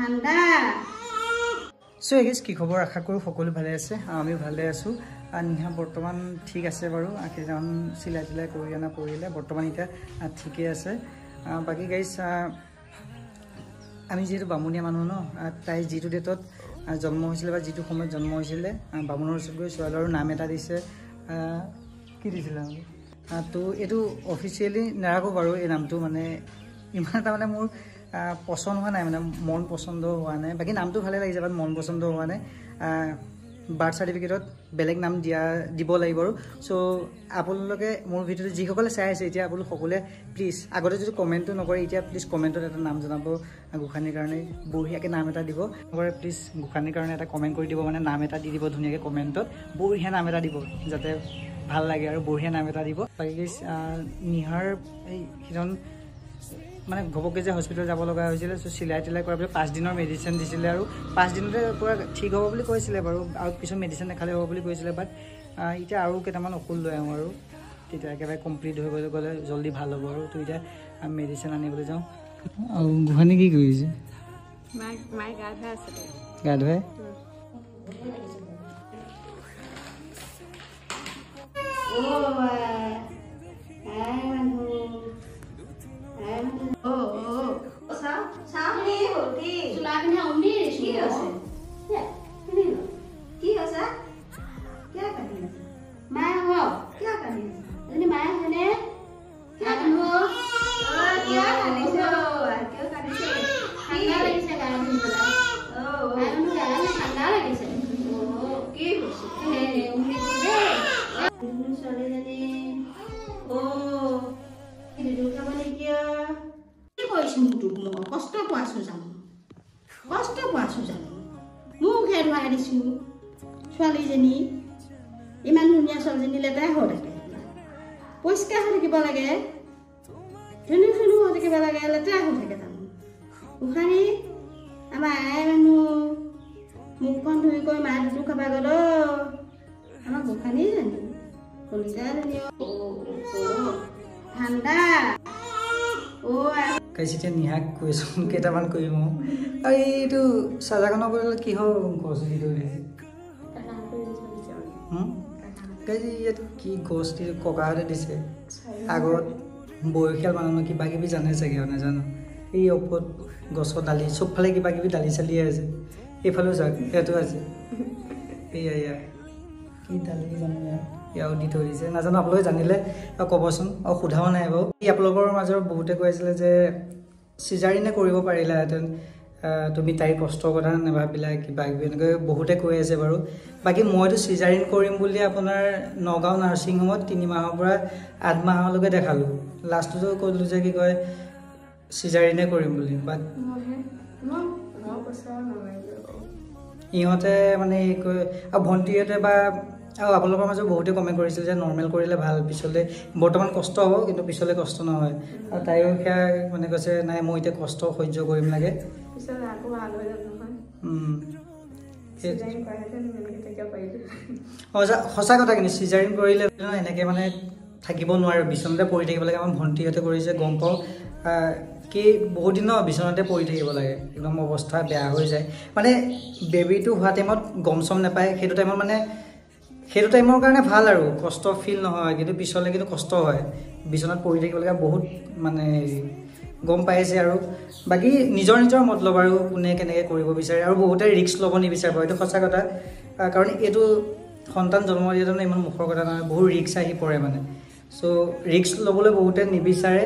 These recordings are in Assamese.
ঠাণ্ডা সো এগেছ কি খবৰ আশা কৰোঁ সকলো ভালে আছে আমি ভালে আছোঁ নিহা বৰ্তমান ঠিক আছে বাৰু আখিজন চিলাই তিলাই কৰি অনা কৰিলে বৰ্তমান এতিয়া ঠিকে আছে বাকী গাইছ আমি যিহেতু বামুণীয়া মানুহ ন তাই যিটো ডেটত জন্ম হৈছিলে বা যিটো সময়ত জন্ম হৈছিলে বামুণৰ ওচৰত গৈ ছোৱালীৰ নাম এটা দিছে কি দিছিলে তো এইটো অফিচিয়েলি নাৰাখোঁ বাৰু এই নামটো মানে ইমান এটা মানে মোৰ পচন্দ হোৱা নাই মানে মন পচন্দ হোৱা নাই বাকী নামটো ভালে লাগিছে বাট মন পচন্দ হোৱা নাই বাৰ্থ চাৰ্টিফিকেটত বেলেগ নাম দিব লাগিব আৰু চ' আপোনালোকে মোৰ ভিডিঅ'টো যিসকলে চাই আছে এতিয়া আপোনালোক সকলোৱে প্লিজ আগতে যদি কমেণ্টটো নকৰে এতিয়া প্লিজ কমেণ্টত এটা নাম জনাব গোসানীৰ কাৰণে বঢ়িয়াকৈ নাম এটা দিব নকৰে প্লিজ গোসানীৰ কাৰণে এটা কমেণ্ট কৰি দিব মানে নাম এটা দি দিব ধুনীয়াকৈ কমেণ্টত বঢ়িয়া নাম এটা দিব যাতে ভাল লাগে আৰু বঢ়িয়া নাম এটা দিব বাকী নিহাৰ এই সিজন মানে ঘপককৈ যে হস্পিটেল যাব লগা হৈছিলে চ' চিলাই তিলাই কৰাৰ পিছত 5 দিনৰ মেডিচিন দিছিলে আৰু 5 দিনতে পূৰা ঠিক হ'ব বুলি কৈছিলে বাৰু আৰু পিছত মেডিচিন নেখালে হ'ব বুলি কৈছিলে বাট এতিয়া আৰু কেইটামান ঔষধ লৈ আহোঁ আৰু তেতিয়া একেবাৰে কমপ্লিট হৈ গ'লে জল্দি ভাল হ'ব আৰু তো এতিয়া আমি মেডিচিন আনিবলৈ যাওঁ আৰু গোসানী কি কৰিছে গা ধুৱাই কষ্ট পোৱাছো জানো মোক হেৰুৱাই দিছোঁ ছোৱালীজনী ইমান ধুনীয়া ছোৱালীজনী লেতেৰা হৈ থাকে পৰিষ্কাৰ হৈ থাকিব লাগে ধুনু হৈ থাকিব লাগে লেতেৰা হৈ থাকে জানো গোসানী আমাৰ আই মানুহ মুখখন ধুই কৰি মায়ে দুটো খাবা গ'ল আমাৰ গোসানী জানি কলিজাজনী ঠাণ্ডা কাইছে নিহাক কুৱেশ্যন কেইটামান কৰিম আৰু এইটো চাজাখনৰ কৰিলে কিহৰ গছ দি ধৰিছে কাইজি ইয়াত কি গছ দি ককাহঁতে দিছে আগত বয়সীয়াল মানুহ কিবা কিবি জানে চাগে নাজানো এই ওপৰত গছৰ ডালি চবফালে কিবা কিবি ডালি চালিয়ে আছে এইফালেও চাওক ইয়াতো আছে এয়া কি ডালি জানো ইয়াও দি থৈ দিছে নাজানো আপোনালোকে জানিলে ক'বচোন আৰু সোধাও নাই বাৰু আপোনালোকৰ মাজৰ বহুতে কৈ আছিলে যে চিজাৰিনে কৰিব পাৰিলাহেঁতেন তুমি তাইৰ কষ্টৰ কথা নাভাবিলা কিবা কিবি এনেকৈ বহুতে কৈ আছে বাৰু বাকী মইতো চিজাৰিন কৰিম বুলি আপোনাৰ নগাঁও নাৰ্ছিং হোমত 3 মাহৰ পৰা 8 মাহলৈকে দেখালোঁ লাষ্টতো ক'লোঁ যে কি কয় চিজাৰিনে কৰিম বুলি বাট ইহঁতে মানে কয় আৰু ভণ্টিহঁতে বা আৰু আপোনালোকৰ মাজত বহুতে কমেণ্ট কৰিছিল যে নৰ্মেল কৰিলে ভাল পিছলৈ বৰ্তমান কষ্ট হ'ব কিন্তু পিছলৈ কষ্ট নহয় আৰু তাইও সেয়া মানে কৈছে নাই মই এতিয়া কষ্ট সহ্য কৰিম লাগে সঁচা কথা কিন্তু চিজাৰিন কৰিলে এনেকৈ মানে থাকিব নোৱাৰে বিচনাতে পৰি থাকিব লাগে আমাৰ ভণ্টিহঁতে কৰিছে গম পাওঁ কি বহুত দিন বিচনাতে পৰি থাকিব লাগে একদম অৱস্থা বেয়া হৈ যায় মানে বেবীটো হোৱা টাইমত গম চম নাপায় সেইটো টাইমত মানে সেইটো টাইমৰ কাৰণে ভাল আৰু কষ্ট ফিল নহয় কিন্তু পিছলৈ কিন্তু কষ্ট হয় বিচনাত পৰি থাকিব লাগে বহুত মানে গম পাইছে আৰু বাকী নিজৰ মতলব আৰু কোনে কেনেকৈ কৰিব বিচাৰে আৰু বহুতে ৰিস্ক ল'ব নিবিচাৰে এইটো সঁচা কথা কাৰণ এইটো সন্তান জন্ম দিয়াটো ইমান মুখৰ কথা নহয় বহুত ৰিস্ক আহি পৰে মানে চ' ৰিস্ক ল'বলৈ বহুতে নিবিচাৰে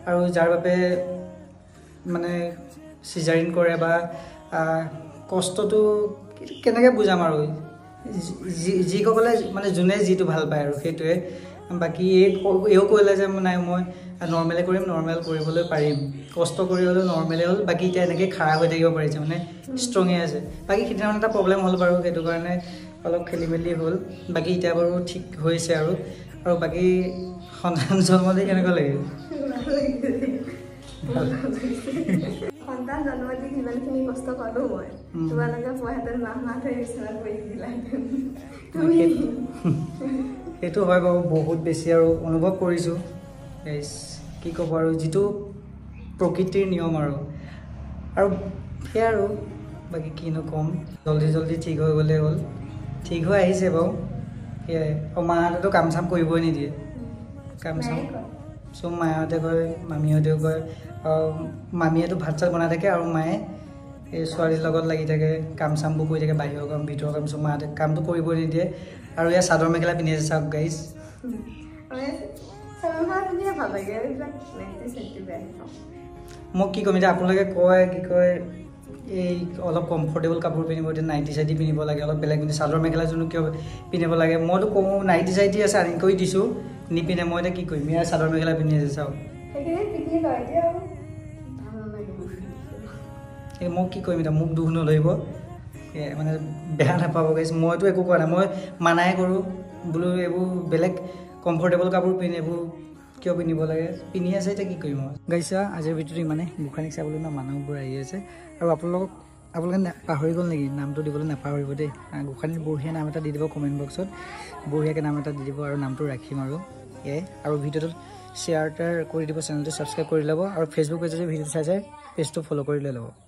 আৰু যাৰ বাবে মানে চিজাৰিন কৰে বা কষ্টটো কেনেকৈ বুজাম আৰু যিসকলে মানে যোনে যিটো ভাল পায় আৰু সেইটোৱে বাকী এইও কৰিলে যে নাই মই নৰ্মেলে কৰিম নৰ্মেল কৰিবলৈ পাৰিম কষ্ট কৰি হ'লেও নৰ্মেলে হ'ল বাকী এতিয়া এনেকৈ খাৰা হৈ থাকিব পাৰিছে মানে ষ্ট্ৰঙে আছে বাকী সিদিনাখন এটা প্ৰব্লেম হ'ল বাৰু সেইটো কাৰণে অলপ খেলি মেলি হ'ল বাকী এতিয়া বাৰু ঠিক হৈছে আৰু বাকী সন্তান জন্ম দি কেনেকুৱা লাগিল সন্তান জন্ম দি কিমানখিনি কষ্ট পালোঁ মই তোমালোকে পোৱাহেঁতেন মাহ ধৰি বিচনাত পৰি থাকিলাহেঁতেন সেইটো হয় বাৰু বহুত বেছি আৰু অনুভৱ কৰিছোঁ কি ক'ব আৰু যিটো প্ৰকৃতিৰ নিয়ম আৰু সেয়া আৰু বাকী কিনো ক'ম জল্দি ঠিক হৈ গ'লে হ'ল ঠিক হৈ আহিছে বাৰু সেয়াই আৰু মাহঁতেতো কাম চাম কৰিবই নিদিয়ে কাম চাম চব মাহঁতে কয় মামীহঁতেও কয় আৰু মামীয়েতো ভাত চাত বনাই থাকে আৰু মায়ে এই ছোৱালীৰ লগত লাগি থাকে কাম চামবোৰ কৰি থাকে বাহিৰৰ কাম ভিতৰৰ কাম চব মাহঁতে কামটো কৰিবই নিদিয়ে আৰু ইয়াৰ চাদৰ মেখেলা পিন্ধি আছে চাওক গাইজ মোক কি ক'ম এতিয়া আপোনালোকে কয় কি কয় এই অলপ কমফৰ্টেবল কাপোৰ পিন্ধিব এতিয়া নাইটি চাইটি পিন্ধিব লাগে অলপ বেলেগ পিন্ধি চাদৰ মেখেলা যোনো কিয় পিন্ধিব লাগে মইতো কওঁ নাইটি চাইটি আছে আনি কৰি দিছোঁ নিপিন্ধে মই এতিয়া কি কৰিম ইয়াৰ চাদৰ মেখেলা পিন্ধি আছে চাওক মোক কি কৰিম এতিয়া মোক দুখ নধৰিব মানে বেয়া নাপাব গাইছ মইতো একো কৰা নাই মই মানাই কৰোঁ বোলো এইবোৰ বেলেগ কমফৰ্টেবল কাপোৰ পিন্ধি এইবোৰ কিয় পিন্ধিব লাগে পিন্ধি আছে এতিয়া কি কৰিম মই গাইছা আজিৰ ভিডিঅ'টো ইমানে গোসানীক চাবলৈ না মানুহবোৰ আহি আছে আৰু আপোনালোকে পাহৰি গ'ল নেকি নামটো দিবলৈ নাপাহৰিব দেই গোসানীৰ বঢ়িয়া নাম এটা দি দিব কমেণ্ট বক্সত বঢ়িয়াকৈ নাম এটা দি দিব আৰু নামটো ৰাখিম আৰু এয়াই আৰু ভিডিঅ'টোত শ্বেয়াৰ কৰি দিব চেনেলটো ছাবস্ক্ৰাইব কৰি ল'ব আৰু ফেচবুক পেজত যদি ভিডিঅ'টো চাই পেজটো ফ'ল' কৰি লৈ ল'ব